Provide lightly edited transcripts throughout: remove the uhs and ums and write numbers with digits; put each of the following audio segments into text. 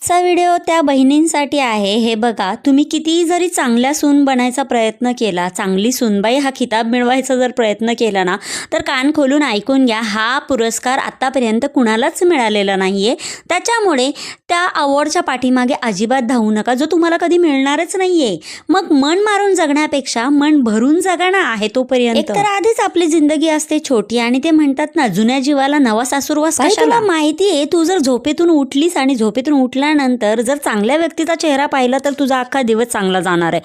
चा व्हिडिओ त्या बहिणींसाठी आहे. हे बघा, तुम्ही कितीही जरी चांगल्या सून बनायचा प्रयत्न केला, चांगली सूनबाई हा खिताब मिळवायचा जर प्रयत्न केला ना, तर कान खोलून ऐकून घ्या, हा पुरस्कार आत्तापर्यंत कुणालाच मिळालेला नाही आहे. त्याच्यामुळे त्या अवॉर्डच्या पाठीमागे अजिबात धावू नका, जो तुम्हाला कधी मिळणारच नाही आहे. मग मन मारून जगण्यापेक्षा मन भरून जगा ना, आहे तोपर्यंत. एकतर आधीच आपली जिंदगी असते छोटी आणि ते म्हणतात ना, जुन्या जीवाला नवा सासूरवास कशाला. तुला माहिती आहे, तू जर झोपेतून उठलीस आणि झोपेतून उठल्यानंतर जर चांगल्या व्यक्तीचा चेहरा पाहिला तर तुझा अख्खा दिवस चांगला जाणार आहे.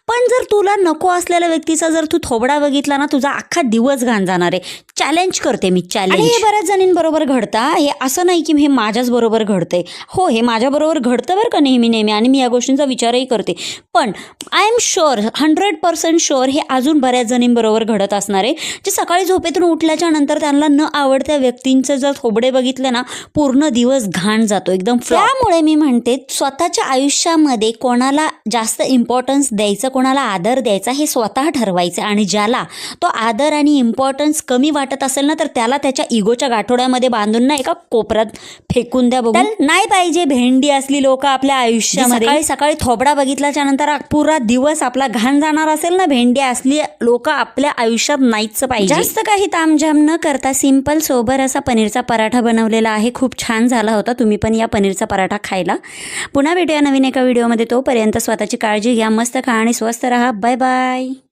पण जर तुला नको असलेल्या व्यक्तीचा जर तू थोबडा बघितला ना, तुझा अख्खा दिवस घाण जाणार आहे. चॅलेंज करते मी, चॅलेंज. आणि हे बऱ्याच जणींबरोबर घडता. हे असं नाही की हे माझ्याच बरोबर घडतंय. हो, हे माझ्याबरोबर घडतं बरं का नेहमी आणि मी या गोष्टींचा विचारही करते. पण आय एम शुअर, 100% शुअर हे अजून बऱ्याच जणींबरोबर घडत असणार आहे, जे सकाळी झोपेतून उठल्याच्या नंतर त्यांना न आवडत्या व्यक्तींचं जर थोबडे बघितले ना, पूर्ण दिवस घाण जातो एकदम. त्यामुळे मी म्हणते, स्वतःच्या आयुष्यामध्ये कोणाला जास्त इम्पॉर्टन्स द्यायचं, कोणाला आदर द्यायचा हे स्वतः ठरवायचं. आणि ज्याला तो आदर आणि इम्पॉर्टन्स कमी वाटत असेल ना, तर त्याला त्याच्या इगोच्या गाठोड्यामध्ये बांधून ना एका कोपऱ्यात फेकून द्या. बघू नाही पाहिजे भेंडी असली लोक आपल्या आयुष्यामध्ये. सकाळी सकाळी थोबडा बघितल्याच्या नंतर पुरा दिवस आपला घाण जाणार असेल ना, भेंडी असली लोक आपल्या आयुष्यात नाहीच पाहिजे. जास्त काही तामझाम न करता सिंपल सोबर असा पनीरचा पराठा बनवलेला आहे. खूप छान झाला होता. तुम्ही पण या पनीरचा पराठा खायला. पुन्हा भेटूया नवीन एका व्हिडिओमध्ये. तोपर्यंत स्वतःची काळजी घ्या, मस्त खा आणि स्वस्थ राहा. Bye bye.